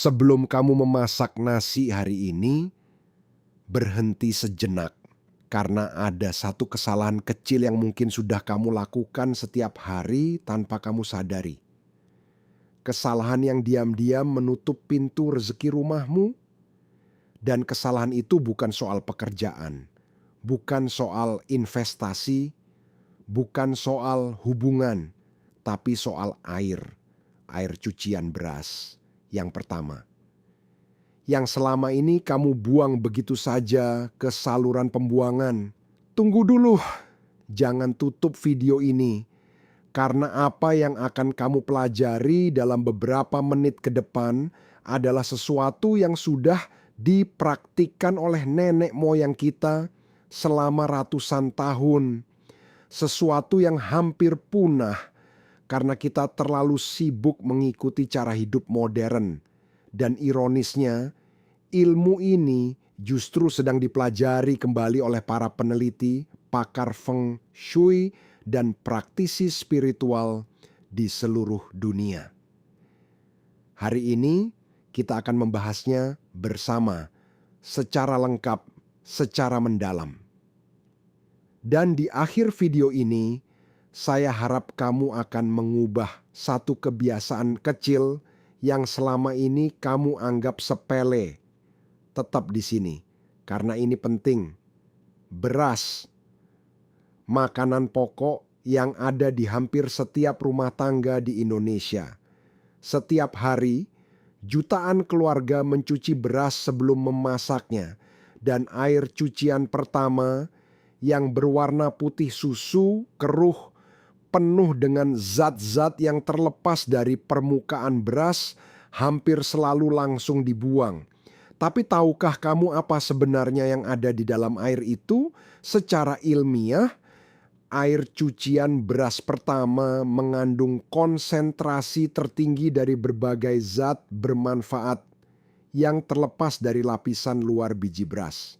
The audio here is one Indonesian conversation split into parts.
Sebelum kamu memasak nasi hari ini, berhenti sejenak. Karena ada satu kesalahan kecil yang mungkin sudah kamu lakukan setiap hari tanpa kamu sadari. Kesalahan yang diam-diam menutup pintu rezeki rumahmu. Dan kesalahan itu bukan soal pekerjaan, bukan soal investasi, bukan soal hubungan, tapi soal air cucian beras yang pertama. Yang selama ini kamu buang begitu saja ke saluran pembuangan. Tunggu dulu, jangan tutup video ini. Karena apa yang akan kamu pelajari dalam beberapa menit ke depan adalah sesuatu yang sudah dipraktikkan oleh nenek moyang kita selama ratusan tahun. Sesuatu yang hampir punah karena kita terlalu sibuk mengikuti cara hidup modern. Dan ironisnya, ilmu ini justru sedang dipelajari kembali oleh para peneliti, pakar feng shui, dan praktisi spiritual di seluruh dunia. Hari ini kita akan membahasnya bersama secara lengkap, secara mendalam. Dan di akhir video ini, saya harap kamu akan mengubah satu kebiasaan kecil yang selama ini kamu anggap sepele. Tetap di sini, karena ini penting. Beras, makanan pokok yang ada di hampir setiap rumah tangga di Indonesia. Setiap hari, jutaan keluarga mencuci beras sebelum memasaknya, dan air cucian pertama yang berwarna putih susu, keruh, penuh dengan zat-zat yang terlepas dari permukaan beras, hampir selalu langsung dibuang. Tapi tahukah kamu apa sebenarnya yang ada di dalam air itu? Secara ilmiah, air cucian beras pertama mengandung konsentrasi tertinggi dari berbagai zat bermanfaat yang terlepas dari lapisan luar biji beras.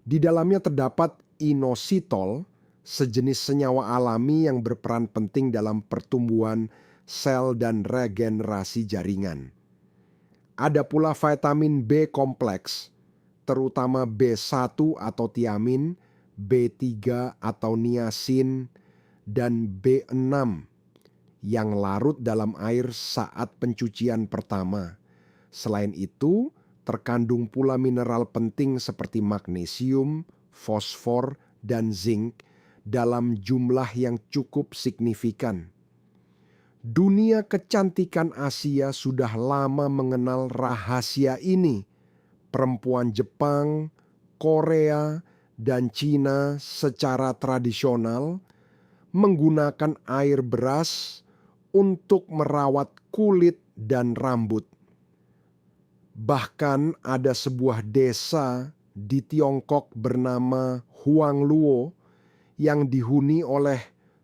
Di dalamnya terdapat inositol, sejenis senyawa alami yang berperan penting dalam pertumbuhan sel dan regenerasi jaringan. Ada pula vitamin B kompleks, terutama B1 atau tiamin, B3 atau niacin, dan B6 yang larut dalam air saat pencucian pertama. Selain itu, terkandung pula mineral penting seperti magnesium, fosfor, dan zinc dalam jumlah yang cukup signifikan. Dunia kecantikan Asia sudah lama mengenal rahasia ini. Perempuan Jepang, Korea, dan Cina secara tradisional menggunakan air beras untuk merawat kulit dan rambut. Bahkan ada sebuah desa di Tiongkok bernama Huangluo yang dihuni oleh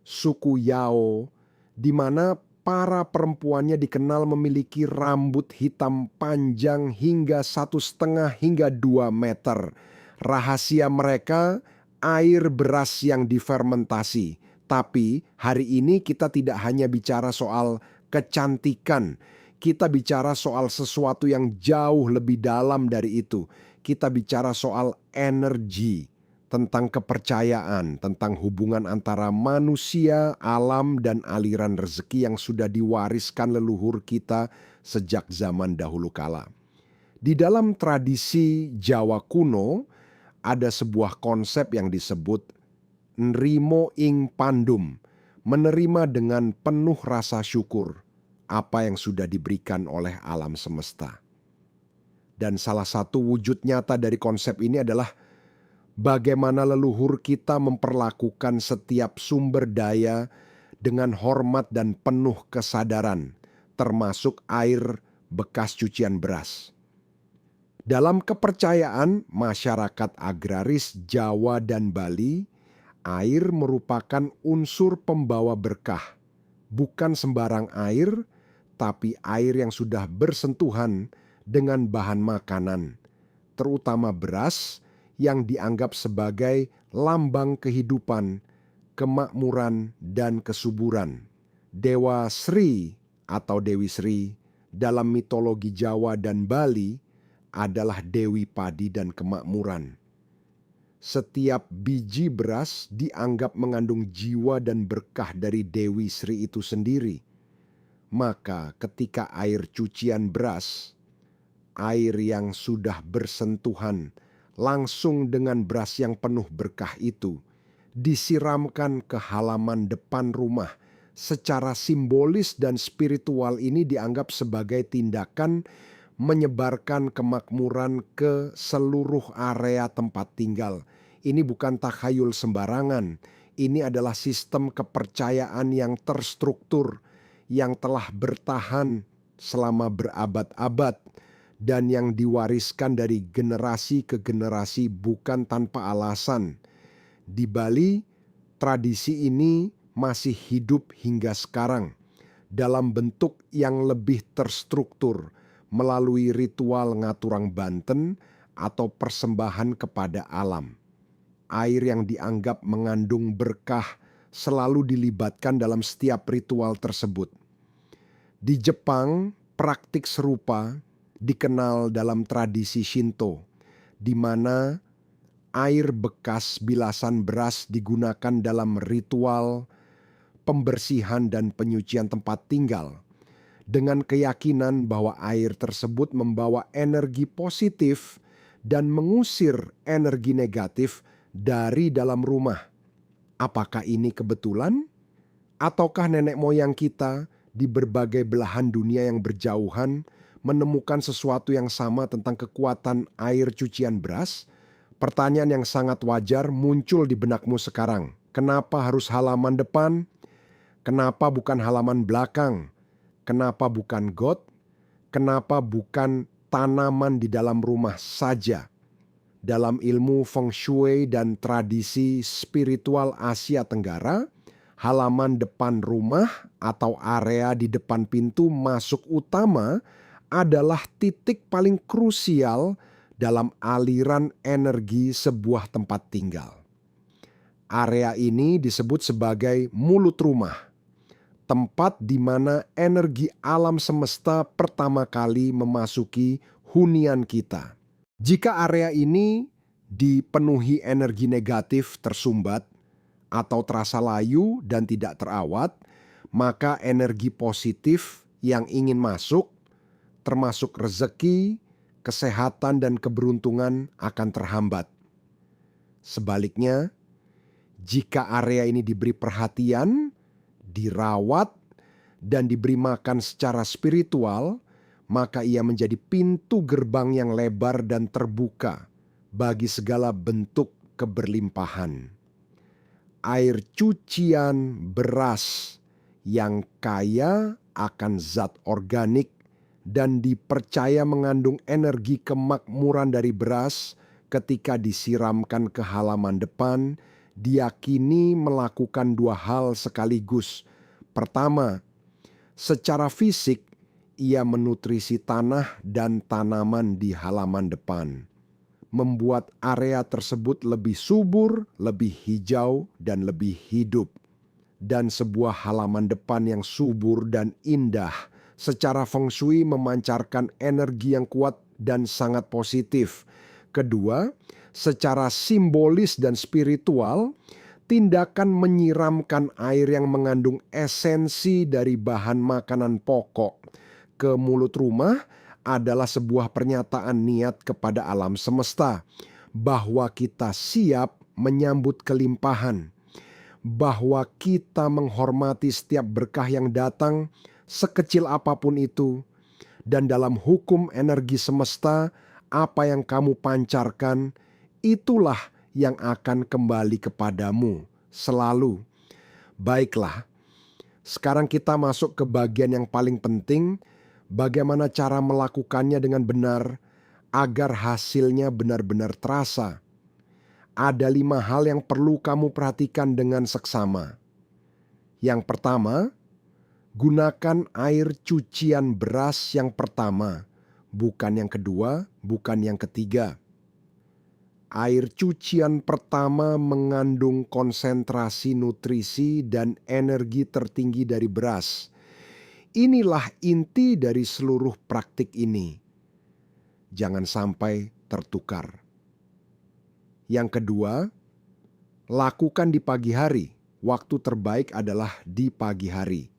suku Yao, di mana para perempuannya dikenal memiliki rambut hitam panjang hingga 1,5 hingga 2 meter. Rahasia mereka air beras yang difermentasi. Tapi hari ini kita tidak hanya bicara soal kecantikan. Kita bicara soal sesuatu yang jauh lebih dalam dari itu. Kita bicara soal energi, tentang kepercayaan, tentang hubungan antara manusia, alam, dan aliran rezeki yang sudah diwariskan leluhur kita sejak zaman dahulu kala. Di dalam tradisi Jawa kuno, ada sebuah konsep yang disebut Nrimo ing Pandum, menerima dengan penuh rasa syukur apa yang sudah diberikan oleh alam semesta. Dan salah satu wujud nyata dari konsep ini adalah bagaimana leluhur kita memperlakukan setiap sumber daya dengan hormat dan penuh kesadaran, termasuk air bekas cucian beras. Dalam kepercayaan masyarakat agraris Jawa dan Bali, air merupakan unsur pembawa berkah. Bukan sembarang air, tapi air yang sudah bersentuhan dengan bahan makanan, terutama beras yang dianggap sebagai lambang kehidupan, kemakmuran, dan kesuburan. Dewa Sri atau Dewi Sri dalam mitologi Jawa dan Bali adalah Dewi Padi dan Kemakmuran. Setiap biji beras dianggap mengandung jiwa dan berkah dari Dewi Sri itu sendiri. Maka ketika air cucian beras, air yang sudah bersentuhan langsung dengan beras yang penuh berkah itu, disiramkan ke halaman depan rumah, secara simbolis dan spiritual ini dianggap sebagai tindakan menyebarkan kemakmuran ke seluruh area tempat tinggal. Ini bukan takhayul sembarangan. Ini adalah sistem kepercayaan yang terstruktur, yang telah bertahan selama berabad-abad, dan yang diwariskan dari generasi ke generasi bukan tanpa alasan. Di Bali, tradisi ini masih hidup hingga sekarang dalam bentuk yang lebih terstruktur melalui ritual ngaturang banten atau persembahan kepada alam. Air yang dianggap mengandung berkah selalu dilibatkan dalam setiap ritual tersebut. Di Jepang, praktik serupa dikenal dalam tradisi Shinto, di mana air bekas bilasan beras digunakan dalam ritual pembersihan dan penyucian tempat tinggal, dengan keyakinan bahwa air tersebut membawa energi positif dan mengusir energi negatif dari dalam rumah. Apakah ini kebetulan? Ataukah nenek moyang kita di berbagai belahan dunia yang berjauhan menemukan sesuatu yang sama tentang kekuatan air cucian beras? Pertanyaan yang sangat wajar muncul di benakmu sekarang. Kenapa harus halaman depan? Kenapa bukan halaman belakang? Kenapa bukan got? Kenapa bukan tanaman di dalam rumah saja? Dalam ilmu feng shui dan tradisi spiritual Asia Tenggara, halaman depan rumah atau area di depan pintu masuk utama adalah titik paling krusial dalam aliran energi sebuah tempat tinggal. Area ini disebut sebagai mulut rumah, tempat di mana energi alam semesta pertama kali memasuki hunian kita. Jika area ini dipenuhi energi negatif tersumbat atau terasa layu dan tidak terawat, maka energi positif yang ingin masuk, termasuk rezeki, kesehatan, dan keberuntungan akan terhambat. Sebaliknya, jika area ini diberi perhatian, dirawat, dan diberi makan secara spiritual, maka ia menjadi pintu gerbang yang lebar dan terbuka bagi segala bentuk keberlimpahan. Air cucian beras yang kaya akan zat organik dan dipercaya mengandung energi kemakmuran dari beras ketika disiramkan ke halaman depan, diyakini melakukan dua hal sekaligus. Pertama, secara fisik ia menutrisi tanah dan tanaman di halaman depan, membuat area tersebut lebih subur, lebih hijau, dan lebih hidup. Dan sebuah halaman depan yang subur dan indah secara feng shui memancarkan energi yang kuat dan sangat positif. Kedua, secara simbolis dan spiritual, tindakan menyiramkan air yang mengandung esensi dari bahan makanan pokok ke mulut rumah adalah sebuah pernyataan niat kepada alam semesta bahwa kita siap menyambut kelimpahan, bahwa kita menghormati setiap berkah yang datang, sekecil apapun itu, dan dalam hukum energi semesta, apa yang kamu pancarkan, itulah yang akan kembali kepadamu selalu. Baiklah, sekarang kita masuk ke bagian yang paling penting, bagaimana cara melakukannya dengan benar agar hasilnya benar-benar terasa. Ada 5 hal yang perlu kamu perhatikan dengan seksama. Yang pertama, gunakan air cucian beras yang pertama, bukan yang kedua, bukan yang ketiga. Air cucian pertama mengandung konsentrasi nutrisi dan energi tertinggi dari beras. Inilah inti dari seluruh praktik ini. Jangan sampai tertukar. Yang kedua, lakukan di pagi hari. Waktu terbaik adalah di pagi hari,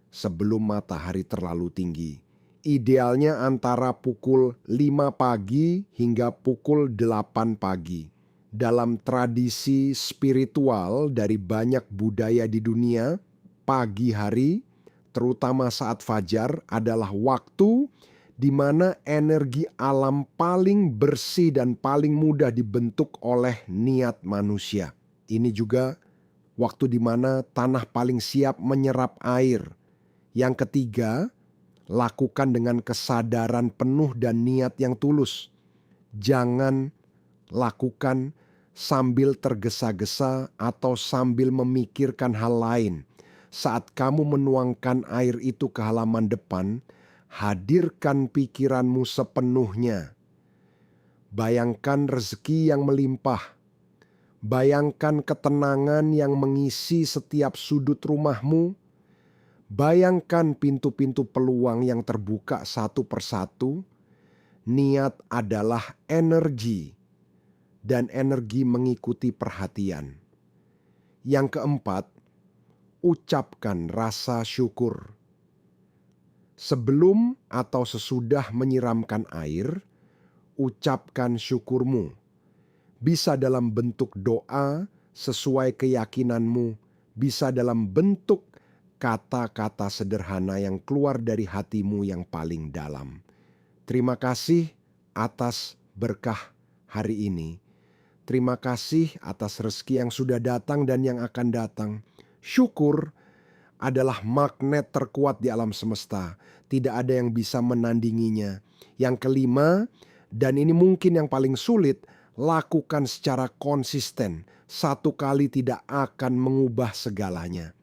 sebelum matahari terlalu tinggi. Idealnya antara pukul 5 pagi hingga pukul 8 pagi. Dalam tradisi spiritual dari banyak budaya di dunia, pagi hari, terutama saat fajar, adalah waktu di mana energi alam paling bersih dan paling mudah dibentuk oleh niat manusia. Ini juga waktu di mana tanah paling siap menyerap air. Yang ketiga, lakukan dengan kesadaran penuh dan niat yang tulus. Jangan lakukan sambil tergesa-gesa atau sambil memikirkan hal lain. Saat kamu menuangkan air itu ke halaman depan, hadirkan pikiranmu sepenuhnya. Bayangkan rezeki yang melimpah. Bayangkan ketenangan yang mengisi setiap sudut rumahmu. Bayangkan pintu-pintu peluang yang terbuka satu persatu. Niat adalah energi, dan energi mengikuti perhatian. Yang keempat, ucapkan rasa syukur. Sebelum atau sesudah menyiramkan air, ucapkan syukurmu. Bisa dalam bentuk doa sesuai keyakinanmu, bisa dalam bentuk kata-kata sederhana yang keluar dari hatimu yang paling dalam. Terima kasih atas berkah hari ini. Terima kasih atas rezeki yang sudah datang dan yang akan datang. Syukur adalah magnet terkuat di alam semesta. Tidak ada yang bisa menandinginya. Yang kelima, dan ini mungkin yang paling sulit, lakukan secara konsisten. Satu kali tidak akan mengubah segalanya.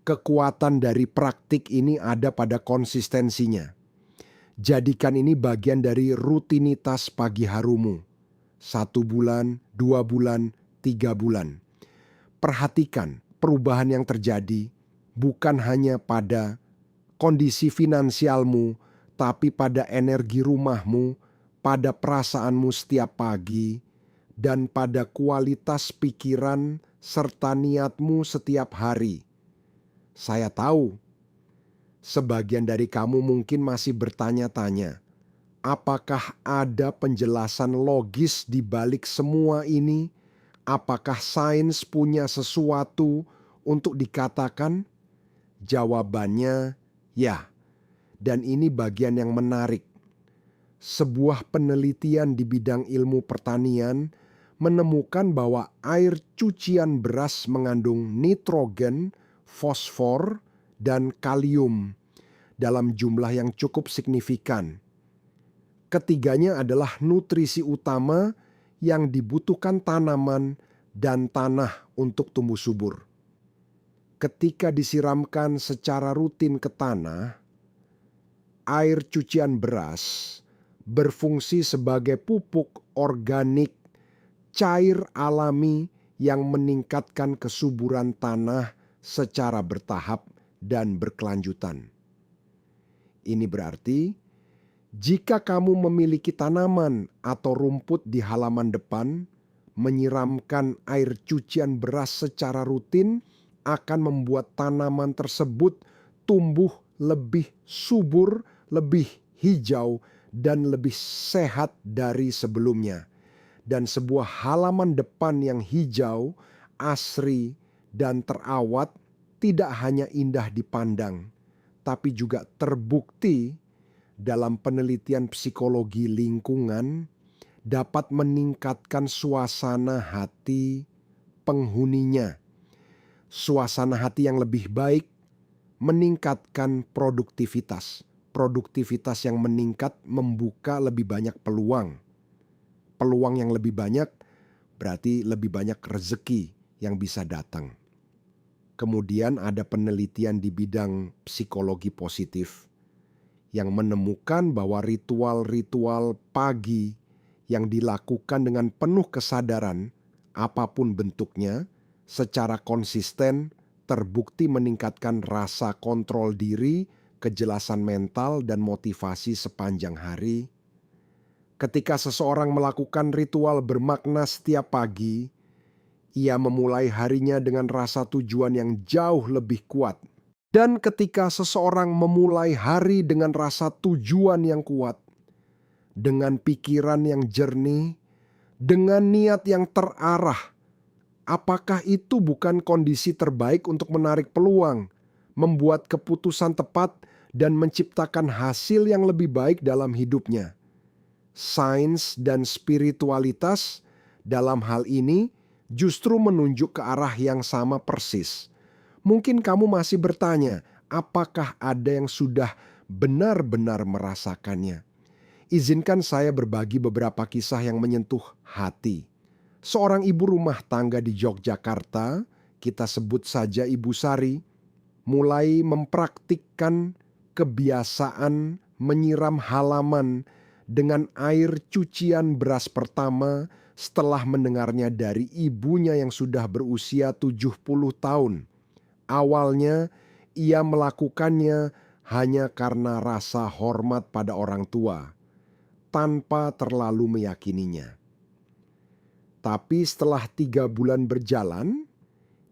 Kekuatan dari praktik ini ada pada konsistensinya. Jadikan ini bagian dari rutinitas pagi harumu. 1 bulan, 2 bulan, 3 bulan. Perhatikan perubahan yang terjadi bukan hanya pada kondisi finansialmu, tapi pada energi rumahmu, pada perasaanmu setiap pagi, dan pada kualitas pikiran serta niatmu setiap hari. Saya tahu sebagian dari kamu mungkin masih bertanya-tanya, apakah ada penjelasan logis di balik semua ini? Apakah sains punya sesuatu untuk dikatakan? Jawabannya ya, dan ini bagian yang menarik. Sebuah penelitian di bidang ilmu pertanian menemukan bahwa air cucian beras mengandung nitrogen, fosfor, dan kalium dalam jumlah yang cukup signifikan. Ketiganya adalah nutrisi utama yang dibutuhkan tanaman dan tanah untuk tumbuh subur. Ketika disiramkan secara rutin ke tanah, air cucian beras berfungsi sebagai pupuk organik cair alami yang meningkatkan kesuburan tanah secara bertahap dan berkelanjutan. Ini berarti, jika kamu memiliki tanaman atau rumput di halaman depan, menyiramkan air cucian beras secara rutin akan membuat tanaman tersebut tumbuh lebih subur, lebih hijau, dan lebih sehat dari sebelumnya. Dan sebuah halaman depan yang hijau, asri, dan terawat tidak hanya indah dipandang, tapi juga terbukti dalam penelitian psikologi lingkungan dapat meningkatkan suasana hati penghuninya. Suasana hati yang lebih baik meningkatkan produktivitas. Produktivitas yang meningkat membuka lebih banyak peluang. Peluang yang lebih banyak berarti lebih banyak rezeki yang bisa datang. Kemudian ada penelitian di bidang psikologi positif yang menemukan bahwa ritual-ritual pagi yang dilakukan dengan penuh kesadaran, apapun bentuknya, secara konsisten terbukti meningkatkan rasa kontrol diri, kejelasan mental dan motivasi sepanjang hari. Ketika seseorang melakukan ritual bermakna setiap pagi, ia memulai harinya dengan rasa tujuan yang jauh lebih kuat. Dan ketika seseorang memulai hari dengan rasa tujuan yang kuat, dengan pikiran yang jernih, dengan niat yang terarah, apakah itu bukan kondisi terbaik untuk menarik peluang, membuat keputusan tepat, dan menciptakan hasil yang lebih baik dalam hidupnya? Sains dan spiritualitas dalam hal ini justru menunjuk ke arah yang sama persis. Mungkin kamu masih bertanya, apakah ada yang sudah benar-benar merasakannya? Izinkan saya berbagi beberapa kisah yang menyentuh hati. Seorang ibu rumah tangga di Yogyakarta, kita sebut saja Ibu Sari, mulai mempraktikkan kebiasaan menyiram halaman dengan air cucian beras pertama setelah mendengarnya dari ibunya yang sudah berusia 70 tahun. Awalnya ia melakukannya hanya karena rasa hormat pada orang tua, tanpa terlalu meyakininya. Tapi setelah 3 bulan berjalan,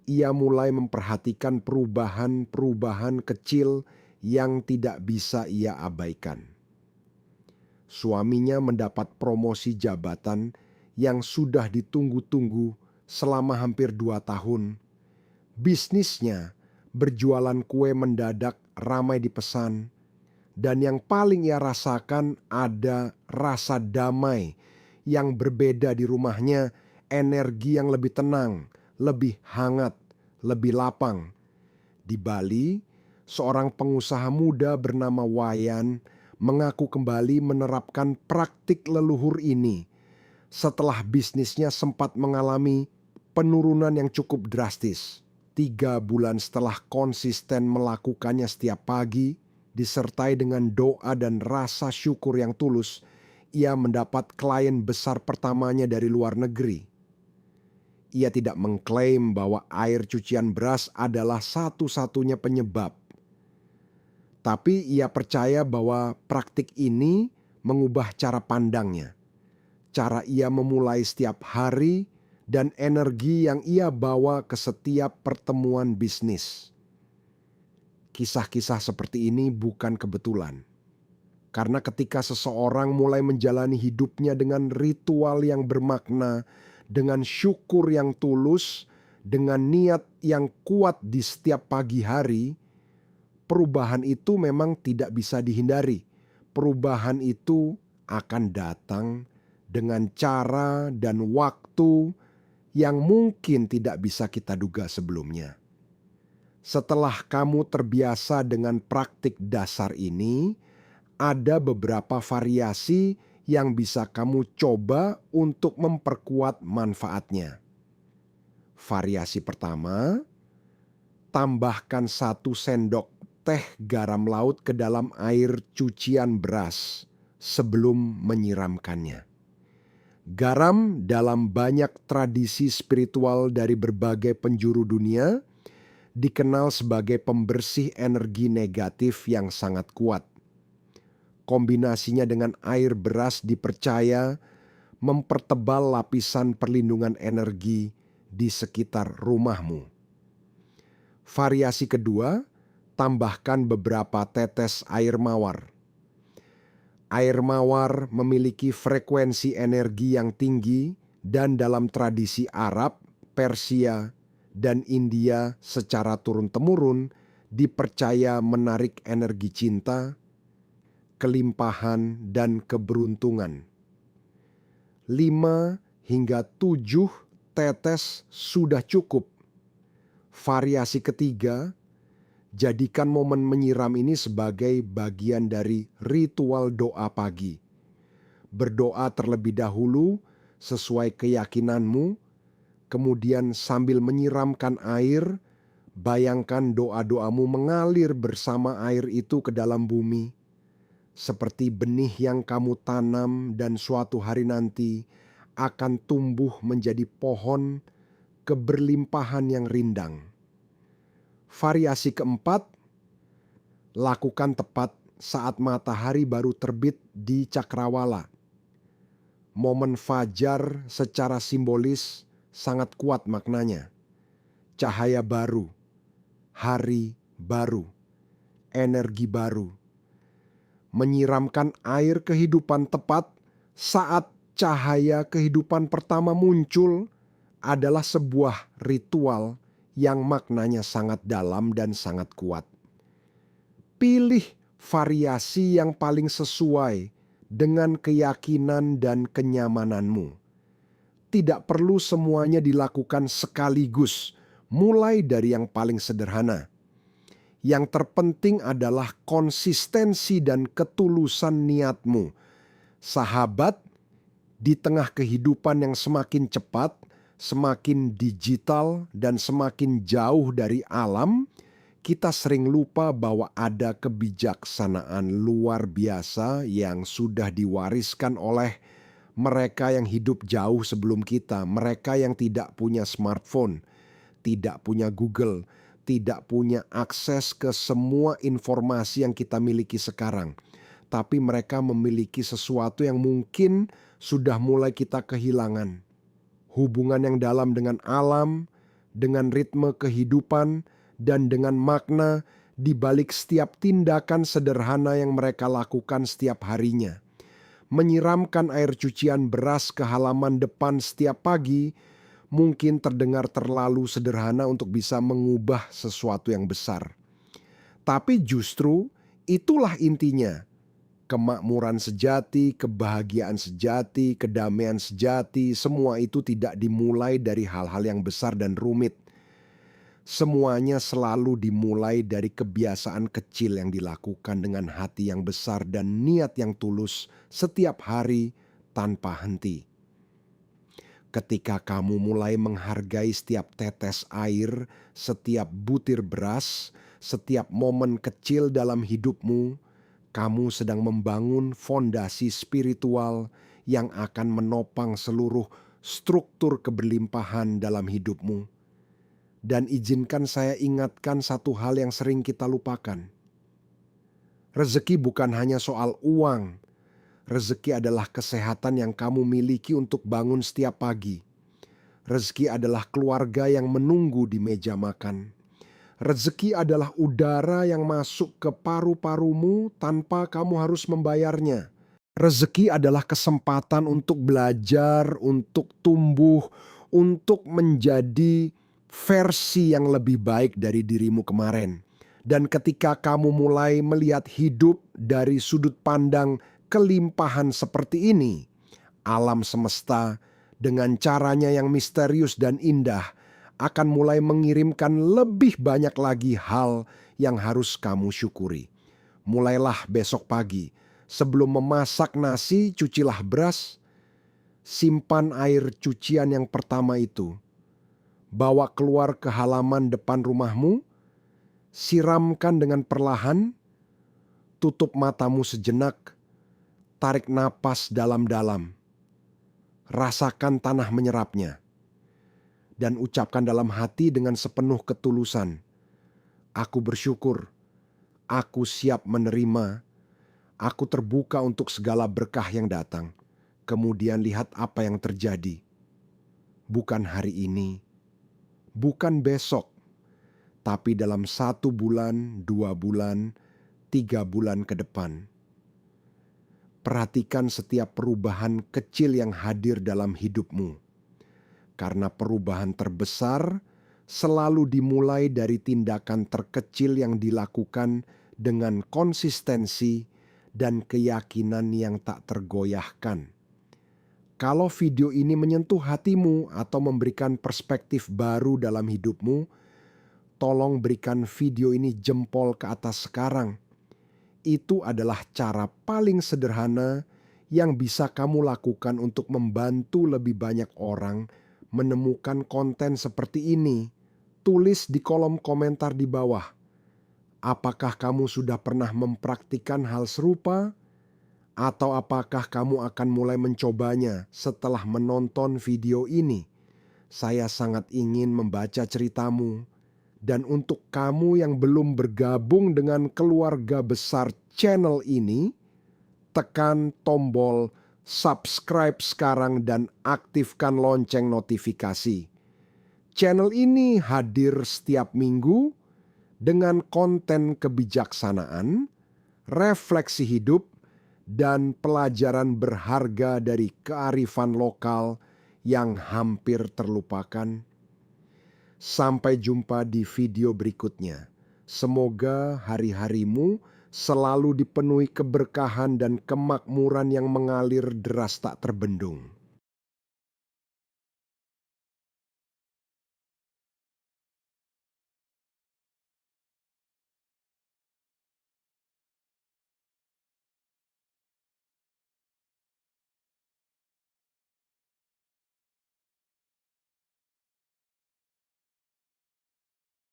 ia mulai memperhatikan perubahan-perubahan kecil yang tidak bisa ia abaikan. Suaminya mendapat promosi jabatan yang sudah ditunggu-tunggu selama hampir 2 tahun. Bisnisnya, berjualan kue mendadak ramai dipesan. Dan yang paling ia rasakan ada rasa damai yang berbeda di rumahnya, energi yang lebih tenang, lebih hangat, lebih lapang. Di Bali, seorang pengusaha muda bernama Wayan mengaku kembali menerapkan praktik leluhur ini setelah bisnisnya sempat mengalami penurunan yang cukup drastis. 3 bulan setelah konsisten melakukannya setiap pagi, disertai dengan doa dan rasa syukur yang tulus, ia mendapat klien besar pertamanya dari luar negeri. Ia tidak mengklaim bahwa air cucian beras adalah satu-satunya penyebab. Tapi ia percaya bahwa praktik ini mengubah cara pandangnya, cara ia memulai setiap hari, dan energi yang ia bawa ke setiap pertemuan bisnis. Kisah-kisah seperti ini bukan kebetulan. Karena ketika seseorang mulai menjalani hidupnya dengan ritual yang bermakna, dengan syukur yang tulus, dengan niat yang kuat di setiap pagi hari, perubahan itu memang tidak bisa dihindari. Perubahan itu akan datang dengan cara dan waktu yang mungkin tidak bisa kita duga sebelumnya. Setelah kamu terbiasa dengan praktik dasar ini, ada beberapa variasi yang bisa kamu coba untuk memperkuat manfaatnya. Variasi pertama, tambahkan 1 sendok teh garam laut ke dalam air cucian beras sebelum menyiramkannya. Garam dalam banyak tradisi spiritual dari berbagai penjuru dunia dikenal sebagai pembersih energi negatif yang sangat kuat. Kombinasinya dengan air beras dipercaya mempertebal lapisan perlindungan energi di sekitar rumahmu. Variasi kedua, tambahkan beberapa tetes air mawar. Air mawar memiliki frekuensi energi yang tinggi dan dalam tradisi Arab, Persia, dan India secara turun-temurun dipercaya menarik energi cinta, kelimpahan, dan keberuntungan. 5 hingga 7 tetes sudah cukup. Variasi ketiga, jadikan momen menyiram ini sebagai bagian dari ritual doa pagi. Berdoa terlebih dahulu sesuai keyakinanmu, kemudian sambil menyiramkan air, bayangkan doa-doamu mengalir bersama air itu ke dalam bumi. Seperti benih yang kamu tanam dan suatu hari nanti akan tumbuh menjadi pohon keberlimpahan yang rindang. Variasi keempat, Lakukan tepat saat matahari baru terbit di cakrawala. Momen fajar secara simbolis sangat kuat maknanya. Cahaya baru, hari baru, energi baru. Menyiramkan air kehidupan tepat saat cahaya kehidupan pertama muncul adalah sebuah ritual yang maknanya sangat dalam dan sangat kuat. Pilih variasi yang paling sesuai dengan keyakinan dan kenyamananmu. Tidak perlu semuanya dilakukan sekaligus, mulai dari yang paling sederhana. Yang terpenting adalah konsistensi dan ketulusan niatmu. Sahabat, di tengah kehidupan yang semakin cepat, semakin digital, dan semakin jauh dari alam, kita sering lupa bahwa ada kebijaksanaan luar biasa yang sudah diwariskan oleh mereka yang hidup jauh sebelum kita, mereka yang tidak punya smartphone, tidak punya Google, tidak punya akses ke semua informasi yang kita miliki sekarang. Tapi mereka memiliki sesuatu yang mungkin sudah mulai kita kehilangan. Hubungan yang dalam dengan alam, dengan ritme kehidupan, dan dengan makna di balik setiap tindakan sederhana yang mereka lakukan setiap harinya. Menyiramkan air cucian beras ke halaman depan setiap pagi mungkin terdengar terlalu sederhana untuk bisa mengubah sesuatu yang besar. Tapi justru itulah intinya. Kemakmuran sejati, kebahagiaan sejati, kedamaian sejati, semua itu tidak dimulai dari hal-hal yang besar dan rumit. Semuanya selalu dimulai dari kebiasaan kecil yang dilakukan dengan hati yang besar dan niat yang tulus setiap hari tanpa henti. Ketika kamu mulai menghargai setiap tetes air, setiap butir beras, setiap momen kecil dalam hidupmu, kamu sedang membangun fondasi spiritual yang akan menopang seluruh struktur keberlimpahan dalam hidupmu. Dan izinkan saya ingatkan satu hal yang sering kita lupakan. Rezeki bukan hanya soal uang. Rezeki adalah kesehatan yang kamu miliki untuk bangun setiap pagi. Rezeki adalah keluarga yang menunggu di meja makan. Rezeki adalah udara yang masuk ke paru-parumu tanpa kamu harus membayarnya. Rezeki adalah kesempatan untuk belajar, untuk tumbuh, untuk menjadi versi yang lebih baik dari dirimu kemarin. Dan ketika kamu mulai melihat hidup dari sudut pandang kelimpahan seperti ini, alam semesta dengan caranya yang misterius dan indah akan mulai mengirimkan lebih banyak lagi hal yang harus kamu syukuri. Mulailah besok pagi, sebelum memasak nasi, cucilah beras, simpan air cucian yang pertama itu. Bawa keluar ke halaman depan rumahmu, siramkan dengan perlahan, tutup matamu sejenak, tarik napas dalam-dalam, rasakan tanah menyerapnya, dan ucapkan dalam hati dengan sepenuh ketulusan, "Aku bersyukur, aku siap menerima, aku terbuka untuk segala berkah yang datang." Kemudian lihat apa yang terjadi. Bukan hari ini, bukan besok, tapi dalam 1 bulan, 2 bulan, 3 bulan ke depan. Perhatikan setiap perubahan kecil yang hadir dalam hidupmu. Karena perubahan terbesar selalu dimulai dari tindakan terkecil yang dilakukan dengan konsistensi dan keyakinan yang tak tergoyahkan. Kalau video ini menyentuh hatimu atau memberikan perspektif baru dalam hidupmu, tolong berikan video ini jempol ke atas sekarang. Itu adalah cara paling sederhana yang bisa kamu lakukan untuk membantu lebih banyak orang menemukan konten seperti ini. Tulis di kolom komentar di bawah. Apakah kamu sudah pernah mempraktikkan hal serupa? Atau apakah kamu akan mulai mencobanya setelah menonton video ini? Saya sangat ingin membaca ceritamu Dan untuk kamu yang belum bergabung dengan keluarga besar channel ini, tekan tombol subscribe sekarang dan aktifkan lonceng notifikasi. Channel ini hadir setiap minggu dengan konten kebijaksanaan, refleksi hidup, dan pelajaran berharga dari kearifan lokal yang hampir terlupakan. Sampai jumpa di video berikutnya. Semoga hari-harimu selalu dipenuhi keberkahan dan kemakmuran yang mengalir deras tak terbendung.